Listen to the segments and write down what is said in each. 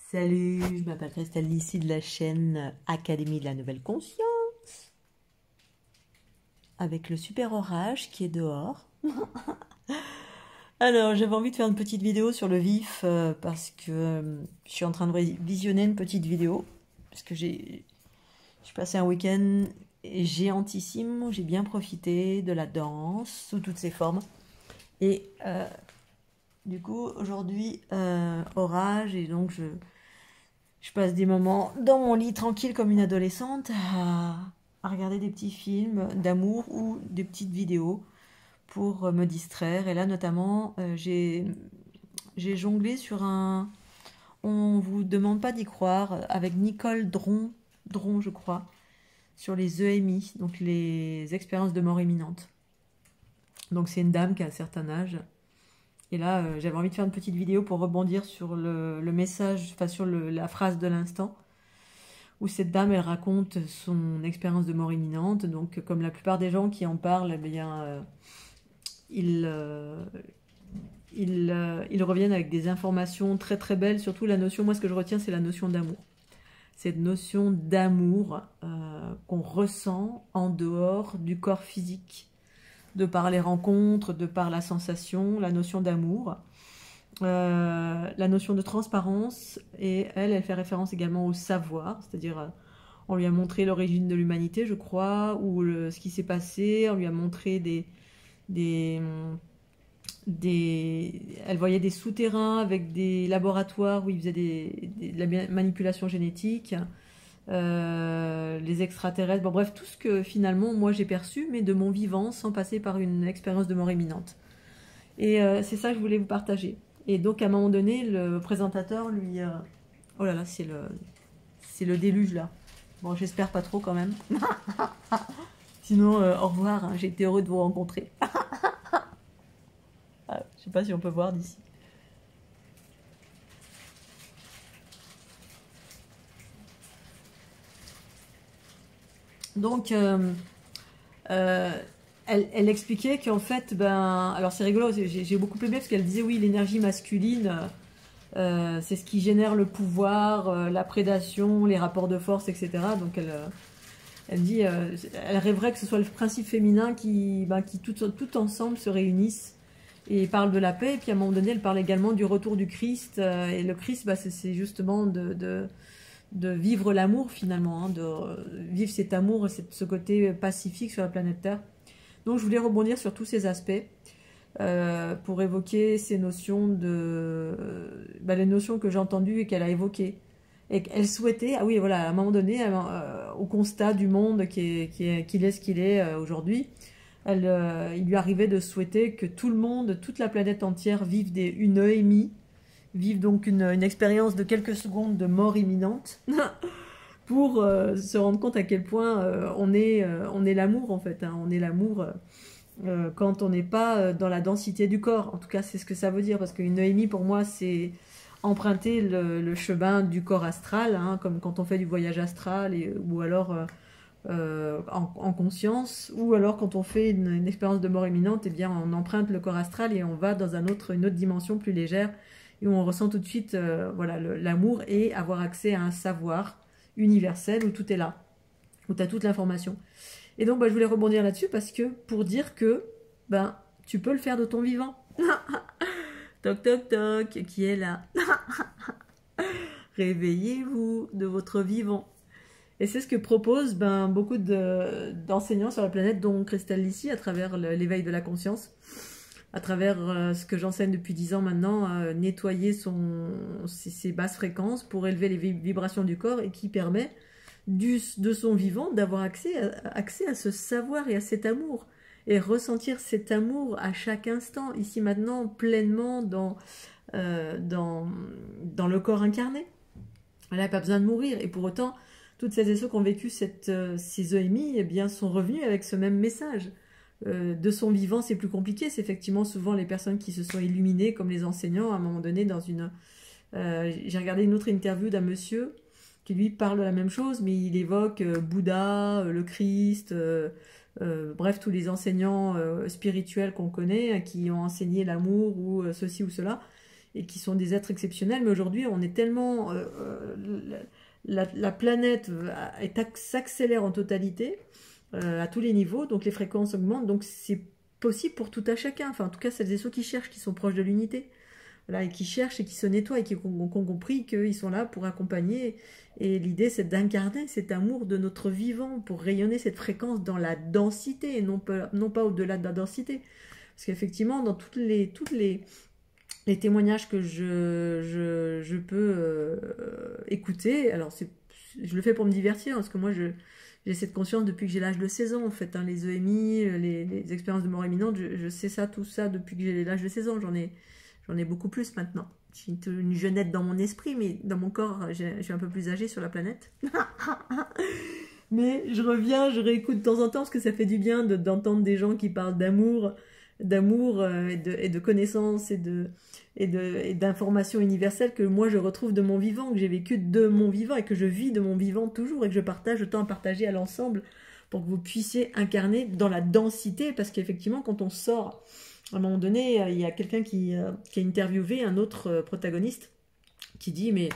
Salut, je m'appelle Christelle ici de la chaîne Académie de la Nouvelle Conscience avec le super orage qui est dehors. Alors, j'avais envie de faire une petite vidéo sur le vif parce que je suis en train de visionner une petite vidéo parce que j'ai passé un week-end géantissime où j'ai bien profité de la danse sous toutes ses formes et du coup aujourd'hui orage et donc je passe des moments dans mon lit tranquille comme une adolescente à regarder des petits films d'amour ou des petites vidéos pour me distraire. Et là notamment, j'ai jonglé sur un... On vous demande pas d'y croire, avec Nicole Dron je crois, sur les EMI, donc les expériences de mort imminente. Donc c'est une dame qui a un certain âge. Et là, j'avais envie de faire une petite vidéo pour rebondir sur le message, enfin sur la phrase de l'instant, où cette dame, elle raconte son expérience de mort imminente. Donc, comme la plupart des gens qui en parlent, eh bien, ils reviennent avec des informations très très belles. Surtout la notion, moi ce que je retiens, c'est la notion d'amour. Cette notion d'amour qu'on ressent en dehors du corps physique, de par les rencontres, de par la sensation, la notion d'amour, la notion de transparence, et elle fait référence également au savoir, c'est-à-dire on lui a montré l'origine de l'humanité, je crois, ou ce qui s'est passé, on lui a montré elle voyait des souterrains avec des laboratoires où ils faisaient de la manipulation génétique, les extraterrestres, bon bref, tout ce que finalement moi j'ai perçu, mais de mon vivant, sans passer par une expérience de mort imminente. Et c'est ça que je voulais vous partager. Et donc à un moment donné, le présentateur lui... Oh là là, c'est le déluge là. Bon, j'espère pas trop quand même. Sinon, au revoir, hein, j'ai été heureux de vous rencontrer. Je sais pas si on peut voir d'ici. Donc, elle expliquait qu'en fait, ben, alors c'est rigolo, j'ai beaucoup aimé parce qu'elle disait oui, l'énergie masculine, c'est ce qui génère le pouvoir, la prédation, les rapports de force, etc. Donc elle dit, elle rêverait que ce soit le principe féminin qui tout ensemble se réunissent et parle de la paix. Et puis à un moment donné, elle parle également du retour du Christ. Et le Christ, bah, c'est justement de vivre l'amour finalement, hein, de vivre cet amour, ce côté pacifique sur la planète Terre. Donc je voulais rebondir sur tous ces aspects pour évoquer ces notions les notions que j'ai entendues et qu'elle a évoquées. Et qu'elle souhaitait, ah oui voilà, à un moment donné, au constat du monde qu'il est ce qu'il est aujourd'hui, il lui arrivait de souhaiter que tout le monde, toute la planète entière vive une EMI, vive donc une expérience de quelques secondes de mort imminente pour se rendre compte à quel point on est l'amour en fait, hein, on est l'amour quand on n'est pas dans la densité du corps. En tout cas, c'est ce que ça veut dire, parce qu'une EMI pour moi, c'est emprunter le chemin du corps astral, hein, comme quand on fait du voyage astral, ou alors en conscience, ou alors quand on fait une expérience de mort imminente, eh bien on emprunte le corps astral et on va dans une autre dimension plus légère, et où on ressent tout de suite voilà, l'amour et avoir accès à un savoir universel où tout est là, où tu as toute l'information. Et donc bah, je voulais rebondir là-dessus parce que pour dire que ben, tu peux le faire de ton vivant. Toc toc toc, qui est là? Réveillez-vous de votre vivant. Et c'est ce que proposent beaucoup d'enseignants sur la planète, dont Christelle ici, à travers l'éveil de la conscience, à travers ce que j'enseigne depuis 10 ans maintenant, nettoyer ses basses fréquences pour élever les vibrations du corps, et qui permet de son vivant d'avoir accès à ce savoir et à cet amour, et ressentir cet amour à chaque instant, ici maintenant, pleinement dans le corps incarné. Elle n'a pas besoin de mourir, et pour autant, toutes celles et ceux qui ont vécu ces EMI eh bien, sont revenus avec ce même message. De son vivant, c'est plus compliqué. C'est effectivement souvent les personnes qui se sont illuminées, comme les enseignants, à un moment donné, j'ai regardé une autre interview d'un monsieur qui, lui, parle de la même chose, mais il évoque Bouddha, le Christ, bref, tous les enseignants spirituels qu'on connaît, qui ont enseigné l'amour, ou ceci ou cela. et qui sont des êtres exceptionnels, mais aujourd'hui on est tellement... la planète s'accélère en totalité, à tous les niveaux, donc les fréquences augmentent, donc c'est possible pour tout à chacun, enfin en tout cas celles et ceux qui cherchent, qui sont proches de l'unité, voilà, et qui cherchent et qui se nettoient et qui ont compris qu'ils sont là pour accompagner. Et l'idée, c'est d'incarner cet amour de notre vivant pour rayonner cette fréquence dans la densité et non pas au-delà de la densité. Parce qu'effectivement, dans les témoignages que je peux écouter, alors je le fais pour me divertir, parce que moi, j'ai cette conscience depuis que j'ai l'âge de 16 ans, en fait. Hein, les EMI, les expériences de mort imminente, je sais ça, tout ça, depuis que j'ai l'âge de 16 ans. J'en ai beaucoup plus maintenant. J'ai une jeunette dans mon esprit, mais dans mon corps, je suis un peu plus âgée sur la planète. Mais je reviens, je réécoute de temps en temps, parce que ça fait du bien d'entendre des gens qui parlent d'amour et de connaissances et d'informations universelles que moi je retrouve de mon vivant, que j'ai vécu de mon vivant et que je vis de mon vivant toujours et que je partage, je tends à partager à l'ensemble pour que vous puissiez incarner dans la densité, parce qu'effectivement quand on sort... À un moment donné, il y a quelqu'un qui a interviewé un autre protagoniste qui dit, mais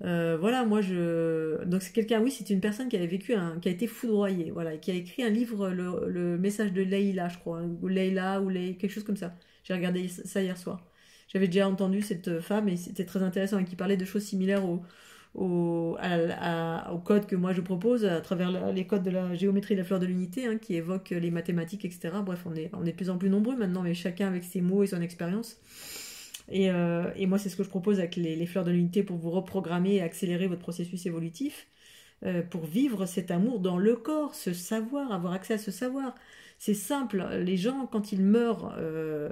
voilà, moi je... Donc c'est quelqu'un, oui, c'est une personne qui avait vécu, qui a été foudroyée, voilà, et qui a écrit un livre, le message de Leïla, je crois, ou Leïla, ou quelque chose comme ça. J'ai regardé ça hier soir. J'avais déjà entendu cette femme et c'était très intéressant, et qui parlait de choses similaires au code que moi je propose à travers les codes de la géométrie de la fleur de l'unité, hein, qui évoquent les mathématiques, etc. Bref, on est de plus en plus nombreux maintenant, mais chacun avec ses mots et son expérience. Et moi, c'est ce que je propose avec les fleurs de l'unité pour vous reprogrammer et accélérer votre processus évolutif, pour vivre cet amour dans le corps, ce savoir, avoir accès à ce savoir. C'est simple, les gens, quand ils meurent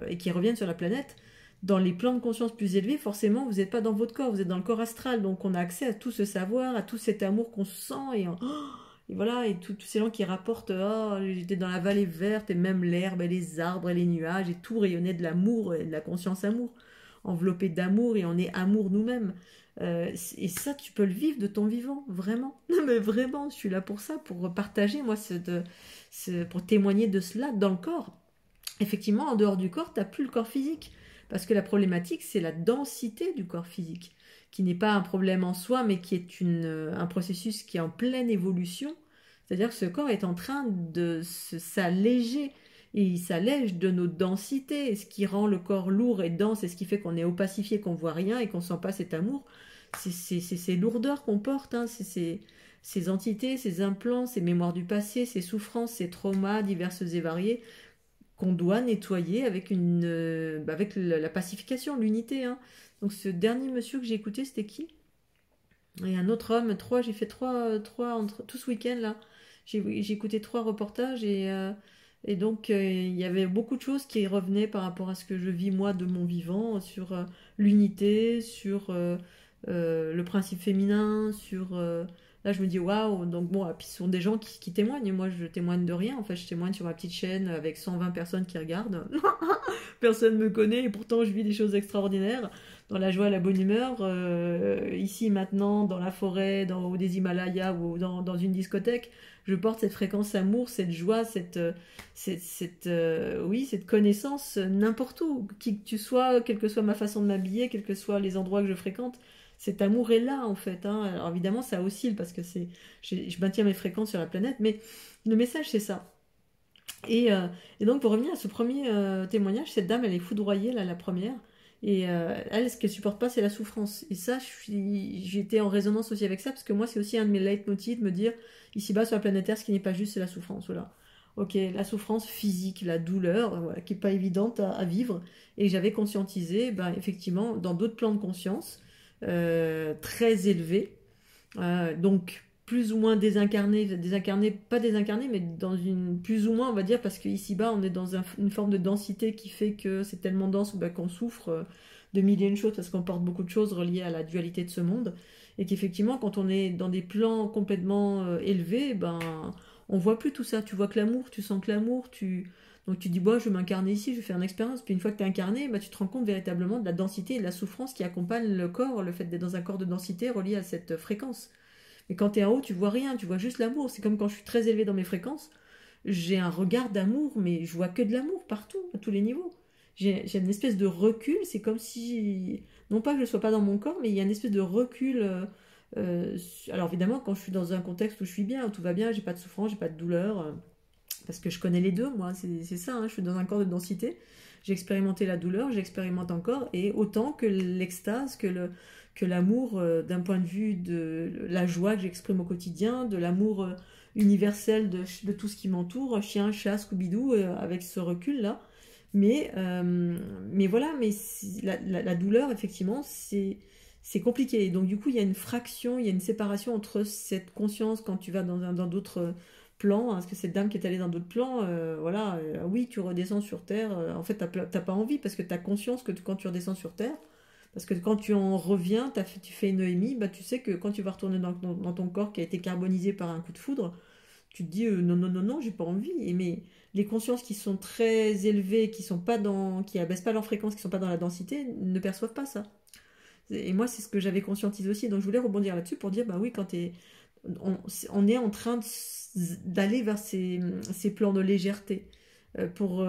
et qu'ils reviennent sur la planète, dans les plans de conscience plus élevés, forcément, vous n'êtes pas dans votre corps, vous êtes dans le corps astral. Donc, on a accès à tout ce savoir, à tout cet amour qu'on sent. Et voilà, et tous ces gens qui rapportent « Oh, j'étais dans la vallée verte, et même l'herbe, et les arbres, et les nuages, et tout rayonnait de l'amour, et de la conscience amour. » Enveloppé d'amour, et on est amour nous-mêmes. Et ça, tu peux le vivre de ton vivant, vraiment. Non, mais vraiment, je suis là pour ça, pour partager, moi, pour témoigner de cela dans le corps. Effectivement, en dehors du corps, tu n'as plus le corps physique. Parce que la problématique, c'est la densité du corps physique, qui n'est pas un problème en soi, mais qui est un processus qui est en pleine évolution. C'est-à-dire que ce corps est en train de s'alléger, et il s'allège de nos densités. Et ce qui rend le corps lourd et dense, et ce qui fait qu'on est opacifié, qu'on voit rien et qu'on ne sent pas cet amour, c'est ces lourdeurs qu'on porte, hein, c'est ces entités, ces implants, ces mémoires du passé, ces souffrances, ces traumas diverses et variés, qu'on doit nettoyer avec la pacification, l'unité. Hein. Donc ce dernier monsieur que j'ai écouté, c'était qui? Et un autre homme, j'ai fait trois tout ce week-end là. J'ai écouté 3 reportages et donc il y avait beaucoup de choses qui revenaient par rapport à ce que je vis moi de mon vivant, sur l'unité, sur le principe féminin, sur... Là, je me dis, waouh, donc bon, puis ce sont des gens qui témoignent, et moi, je témoigne de rien. En fait, je témoigne sur ma petite chaîne avec 120 personnes qui regardent. Personne ne me connaît, et pourtant, je vis des choses extraordinaires, dans la joie, la bonne humeur, ici, maintenant, dans la forêt, dans haut des Himalayas, ou dans une discothèque. Je porte cette fréquence amour, cette joie, cette connaissance, n'importe où, qui que tu sois, quelle que soit ma façon de m'habiller, quels que soient les endroits que je fréquente. Cet amour est là, en fait. Hein. Alors évidemment, ça oscille parce que je maintiens mes fréquences sur la planète, mais le message, c'est ça. Et donc, pour revenir à ce premier témoignage, cette dame, elle est foudroyée, là, la première. Et elle, ce qu'elle supporte pas, c'est la souffrance. Et ça, j'étais en résonance aussi avec ça, parce que moi, c'est aussi un de mes leitmotifs de me dire, ici-bas, sur la planète Terre, ce qui n'est pas juste, c'est la souffrance. Voilà. Ok, la souffrance physique, la douleur, voilà, qui n'est pas évidente à vivre. Et j'avais conscientisé, effectivement, dans d'autres plans de conscience, très élevés, donc plus ou moins désincarnés, pas désincarnés, mais dans une plus ou moins, on va dire, parce qu'ici-bas, on est dans une forme de densité qui fait que c'est tellement dense qu'on souffre de mille et une choses, parce qu'on porte beaucoup de choses reliées à la dualité de ce monde, et qu'effectivement, quand on est dans des plans complètement élevés, on voit plus tout ça. Tu vois que l'amour, tu sens que l'amour, donc tu dis, je vais m'incarner ici, je vais faire une expérience. Puis une fois que tu es incarné, tu te rends compte véritablement de la densité et de la souffrance qui accompagne le corps, le fait d'être dans un corps de densité relié à cette fréquence. Mais quand tu es en haut, tu vois rien, tu vois juste l'amour. C'est comme quand je suis très élevée dans mes fréquences, j'ai un regard d'amour, mais je vois que de l'amour partout, à tous les niveaux. j'ai une espèce de recul, c'est comme si, non pas que je ne sois pas dans mon corps, mais il y a une espèce de recul. Alors évidemment, quand je suis dans un contexte où je suis bien, où tout va bien, j'ai pas de souffrance, j'ai pas de douleur, parce que je connais les deux, moi, c'est ça, hein, je suis dans un corps de densité, j'ai expérimenté la douleur, j'expérimente encore, et autant que l'extase, que l'amour d'un point de vue de la joie que j'exprime au quotidien, de l'amour universel de tout ce qui m'entoure, chien, chat, Scooby-Doo, avec ce recul-là. Mais voilà, mais la douleur, effectivement, c'est compliqué. Donc du coup, il y a une fraction, il y a une séparation entre cette conscience quand tu vas dans d'autres plans, hein, parce que cette dame qui est allée dans d'autres plans, voilà, oui, tu redescends sur Terre, en fait, t'as pas envie, parce que tu as conscience que quand tu redescends sur Terre, parce que quand tu en reviens, tu fais une EMI, bah, tu sais que quand tu vas retourner dans ton corps qui a été carbonisé par un coup de foudre, tu te dis non, non, non, non, j'ai pas envie. Mais les consciences qui sont très élevées, qui abaissent pas leur fréquence, qui sont pas dans la densité, ne perçoivent pas ça. Et moi, c'est ce que j'avais conscientisé aussi. Donc, je voulais rebondir là-dessus pour dire, bah oui, on est en train d'aller vers ces plans de légèreté pour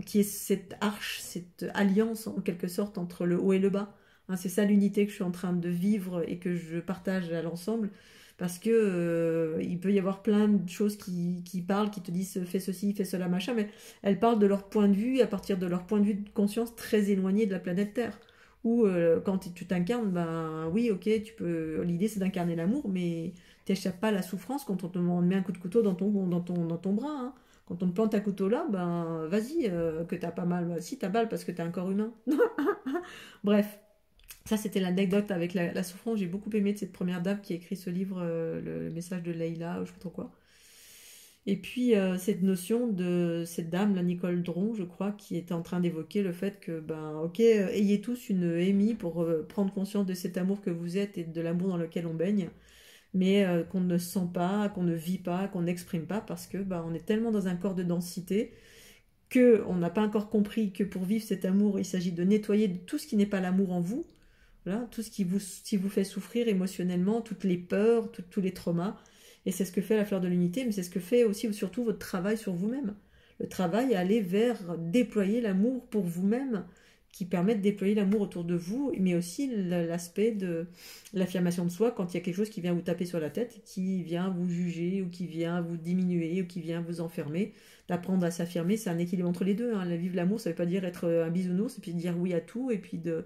qui est cette arche, cette alliance en quelque sorte entre le haut et le bas. Hein, c'est ça l'unité que je suis en train de vivre et que je partage à l'ensemble. Parce que il peut y avoir plein de choses qui parlent, qui te disent fais ceci, fais cela, machin, mais elles parlent de leur point de vue, à partir de leur point de vue de conscience très éloigné de la planète Terre. Ou quand tu t'incarnes, ben oui, ok, l'idée c'est d'incarner l'amour, mais t'échappes pas à la souffrance quand on te met un coup de couteau dans ton bras. Hein. Quand on te plante un couteau là, ben vas-y, que t'as pas mal. Si t'as mal parce que t'es un corps humain. Bref, ça c'était l'anecdote avec la souffrance. J'ai beaucoup aimé de cette première dame qui a écrit ce livre, le message de Leïla, ou je sais pas trop quoi. Et puis cette notion de cette dame, la Nicole Dron, je crois, qui était en train d'évoquer le fait que, ben, ok, ayez tous une émie pour prendre conscience de cet amour que vous êtes et de l'amour dans lequel on baigne, mais qu'on ne sent pas, qu'on ne vit pas, qu'on n'exprime pas, parce que ben, on est tellement dans un corps de densité que on n'a pas encore compris que pour vivre cet amour, il s'agit de nettoyer tout ce qui n'est pas l'amour en vous, voilà, tout ce qui vous fait souffrir émotionnellement, toutes les peurs, tous les traumas. Et c'est ce que fait la fleur de l'unité, mais c'est ce que fait aussi surtout votre travail sur vous-même. Le travail à aller vers déployer l'amour pour vous-même, qui permet de déployer l'amour autour de vous, mais aussi l'aspect de l'affirmation de soi quand il y a quelque chose qui vient vous taper sur la tête, qui vient vous juger, ou qui vient vous diminuer, ou qui vient vous enfermer. D'apprendre à s'affirmer, c'est un équilibre entre les deux. Hein. Vivre l'amour, ça ne veut pas dire être un bisounours, et puis dire oui à tout, et puis de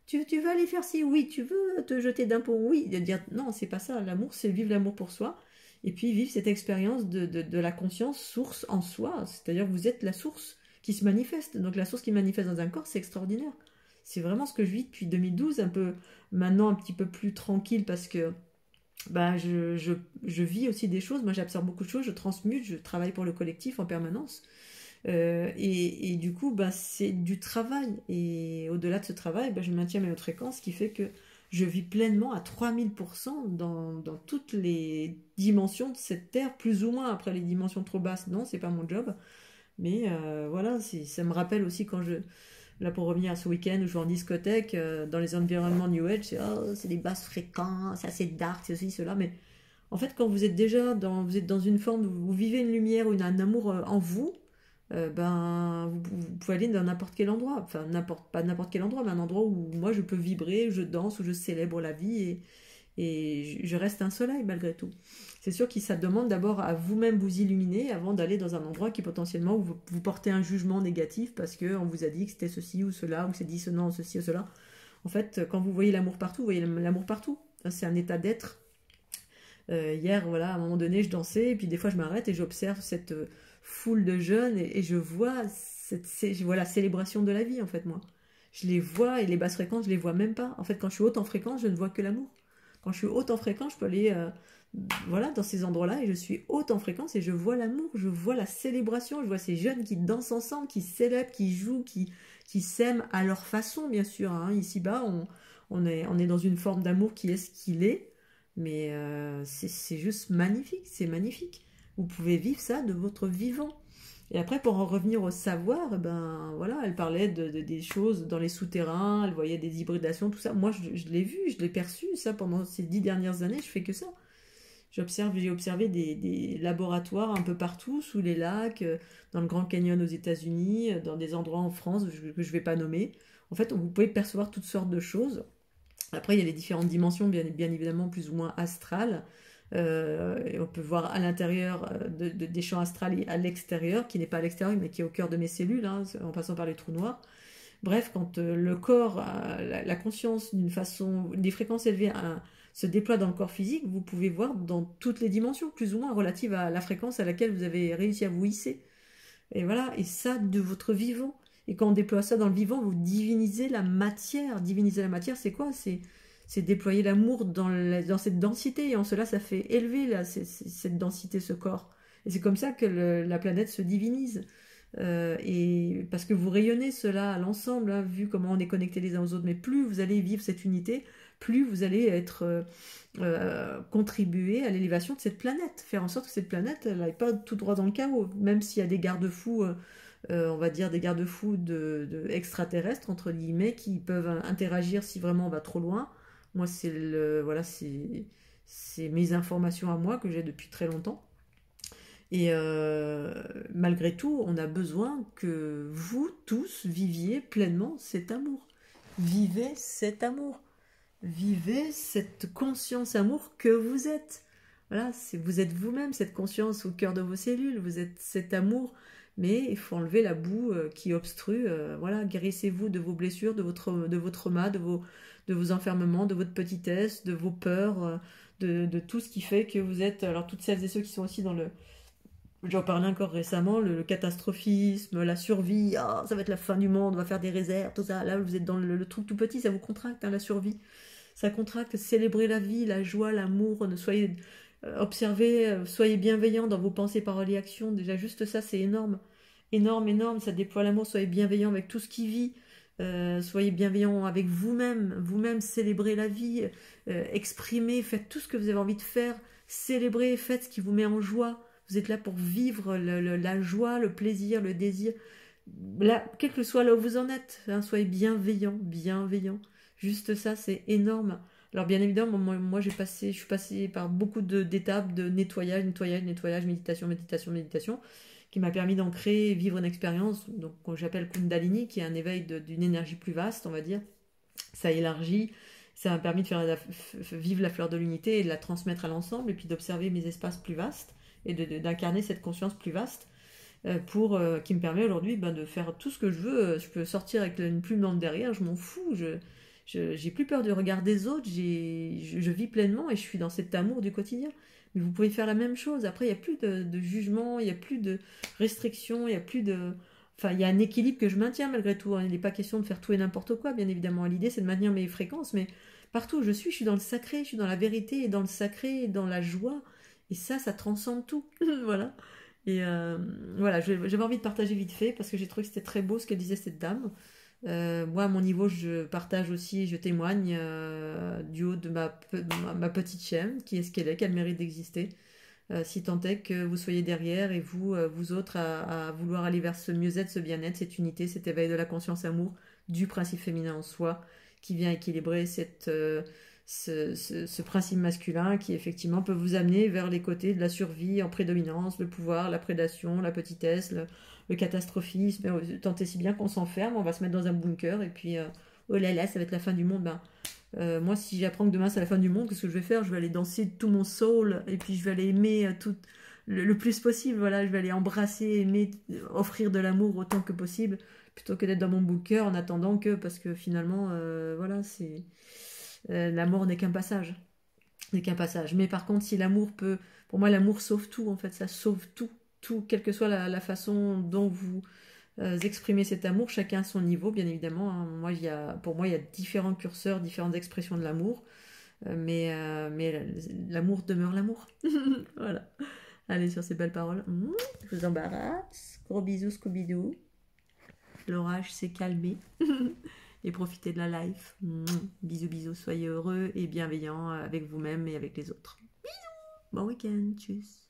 tu veux aller faire ci, oui, tu veux te jeter d'un pont, oui, de dire non, c'est pas ça, l'amour, c'est vivre l'amour pour soi, et puis vivre cette expérience de la conscience source en soi, c'est-à-dire que vous êtes la source qui se manifeste, donc la source qui manifeste dans un corps, c'est extraordinaire. C'est vraiment ce que je vis depuis 2012, un peu maintenant un petit peu plus tranquille parce que bah, je vis aussi des choses, moi j'absorbe beaucoup de choses, je transmute, je travaille pour le collectif en permanence. Et du coup, bah, c'est du travail. Et au-delà de ce travail, bah, je maintiens mes hautes fréquences, ce qui fait que je vis pleinement à 3000% dans toutes les dimensions de cette terre, plus ou moins. Après les dimensions trop basses, non, c'est pas mon job. Mais voilà, ça me rappelle aussi quand là pour revenir à ce week-end où je vais en discothèque, dans les environnements New Age, c'est des basses fréquences, c'est assez dark, c'est ceci, cela. Mais en fait, quand vous êtes déjà vous êtes dans une forme où vous vivez une lumière, un amour en vous, ben, vous pouvez aller dans n'importe quel endroit, enfin pas n'importe quel endroit, mais un endroit où moi je peux vibrer, je danse, où je célèbre la vie et je reste un soleil malgré tout. C'est sûr que ça demande d'abord à vous-même vous illuminer avant d'aller dans un endroit qui potentiellement où vous portez un jugement négatif parce qu'on vous a dit que c'était ceci ou cela, ou que c'est dissonant, ceci ou cela. En fait, quand vous voyez l'amour partout, vous voyez l'amour partout. C'est un état d'être. Hier, voilà, à un moment donné, je dansais, et puis des fois je m'arrête et j'observe cette foule de jeunes et je vois je vois la célébration de la vie en fait moi. Je les vois et les basses fréquences je les vois même pas. En fait quand je suis haute en fréquence je ne vois que l'amour. Quand je suis haute en fréquence je peux aller voilà dans ces endroits-là et je suis haute en fréquence et je vois l'amour, je vois la célébration, je vois ces jeunes qui dansent ensemble, qui célèbrent, qui jouent, qui s'aiment à leur façon bien sûr. Hein. Ici-bas on est dans une forme d'amour qui est ce qu'il est, mais c'est juste magnifique, c'est magnifique. Vous pouvez vivre ça de votre vivant. Et après, pour en revenir au savoir, ben voilà, elle parlait des choses dans les souterrains, elle voyait des hybridations, tout ça. Moi, je l'ai vu, je l'ai perçu, ça, pendant ces 10 dernières années, je fais que ça. J'ai observé des laboratoires un peu partout, sous les lacs, dans le Grand Canyon aux États-Unis, dans des endroits en France que je ne vais pas nommer. En fait, vous pouvez percevoir toutes sortes de choses. Après, il y a les différentes dimensions, bien évidemment, plus ou moins astrales. Et on peut voir à l'intérieur des champs astrales et à l'extérieur, qui n'est pas à l'extérieur, mais qui est au cœur de mes cellules, hein, en passant par les trous noirs. Bref, quand le corps, la conscience, d'une façon, des fréquences élevées se déploie dans le corps physique, vous pouvez voir dans toutes les dimensions, plus ou moins relatives à la fréquence à laquelle vous avez réussi à vous hisser. Et voilà, et ça de votre vivant. Et quand on déploie ça dans le vivant, vous divinisez la matière. Diviniser la matière, c'est quoi? C'est déployer l'amour dans cette densité. Et en cela, ça fait élever cette densité, ce corps. Et c'est comme ça que la planète se divinise. Et parce que vous rayonnez cela à l'ensemble, hein, vu comment on est connectés les uns aux autres. Mais plus vous allez vivre cette unité, plus vous allez être contribuer à l'élévation de cette planète. Faire en sorte que cette planète n'aille pas tout droit dans le chaos. Même s'il y a des garde-fous, on va dire des garde-fous extraterrestres, entre guillemets, qui peuvent interagir si vraiment on va trop loin. Moi, voilà, c'est mes informations à moi que j'ai depuis très longtemps. Et malgré tout, on a besoin que vous tous viviez pleinement cet amour. Vivez cet amour. Vivez cette conscience amour que vous êtes. Voilà, vous êtes vous-même, cette conscience au cœur de vos cellules. Vous êtes cet amour, mais il faut enlever la boue qui obstrue. Voilà, guérissez-vous de vos blessures, de vos traumas, de vos enfermements, de votre petitesse, de vos peurs, de tout ce qui fait que vous êtes. Alors toutes celles et ceux qui sont aussi dans le... J'en parlais encore récemment, le catastrophisme, la survie, ah, ça va être la fin du monde, on va faire des réserves, tout ça. Là, vous êtes dans le truc tout petit, ça vous contracte, hein, la survie. Ça contracte, célébrez la vie, la joie, l'amour, soyez observez, soyez bienveillants dans vos pensées, paroles et actions. Déjà, juste ça, c'est énorme. Énorme, énorme, ça déploie l'amour, soyez bienveillants avec tout ce qui vit. Soyez bienveillants avec vous-même, célébrez la vie, exprimez, faites tout ce que vous avez envie de faire, célébrez, faites ce qui vous met en joie. Vous êtes là pour vivre la joie, le plaisir, le désir. Là, quel que soit là où vous en êtes, hein, soyez bienveillants, bienveillants. Juste ça, c'est énorme. Alors bien évidemment, moi je suis passée par beaucoup d'étapes de nettoyage, méditation, qui m'a permis d'en créer, vivre une expérience, donc que j'appelle Kundalini, qui est un éveil d'une énergie plus vaste, on va dire. Ça élargit, ça m'a permis de faire vivre la fleur de l'unité et de la transmettre à l'ensemble, et puis d'observer mes espaces plus vastes et d'incarner cette conscience plus vaste qui me permet aujourd'hui de faire tout ce que je veux. Je peux sortir avec une plume dans le derrière, je m'en fous, j'ai plus peur du regard des autres, je vis pleinement et je suis dans cet amour du quotidien. Mais vous pouvez faire la même chose. Après, il n'y a plus de jugement, il n'y a plus de restrictions, il n'y a plus de... Enfin, il y a un équilibre que je maintiens malgré tout. Il n'est pas question de faire tout et n'importe quoi, bien évidemment. L'idée, c'est de maintenir mes fréquences, mais partout où je suis dans le sacré, je suis dans la vérité, et dans le sacré, et dans la joie. Et ça transcende tout. Voilà. Et voilà, j'avais envie de partager vite fait, parce que j'ai trouvé que c'était très beau ce qu'elle disait, cette dame. Moi, à mon niveau, je partage aussi, je témoigne du haut de ma petite chaîne, qui est ce qu'elle est, qu'elle mérite d'exister. Si tant est que vous soyez derrière et vous autres à vouloir aller vers ce mieux-être, ce bien-être, cette unité, cet éveil de la conscience amour du principe féminin en soi, qui vient équilibrer ce principe masculin qui effectivement peut vous amener vers les côtés de la survie en prédominance, le pouvoir, la prédation, la petitesse, le catastrophisme, tant et si bien qu'on s'enferme, on va se mettre dans un bunker et puis oh là là, ça va être la fin du monde. Moi, si j'apprends que demain c'est la fin du monde, qu'est-ce que je vais faire? Je vais aller danser tout mon soul et puis je vais aller aimer le plus possible. Voilà, je vais aller embrasser, aimer, offrir de l'amour autant que possible, plutôt que d'être dans mon bunker en attendant parce que finalement, voilà, c'est la mort n'est qu'un passage. N'est qu'un passage. Mais par contre, si l'amour peut... Pour moi, l'amour sauve tout, en fait. Ça sauve tout. Tout, quelle que soit la façon dont vous exprimez cet amour, chacun à son niveau, bien évidemment. Hein. Pour moi, il y a différents curseurs, différentes expressions de l'amour. Mais l'amour demeure l'amour. Voilà. Allez, sur ces belles paroles. Je vous embarrasse. Gros bisous, Scooby-Doo. L'orage s'est calmé. Et profitez de la life. Bisous, bisous, soyez heureux et bienveillants avec vous-même et avec les autres. Bisous. Bon week-end, tchuss.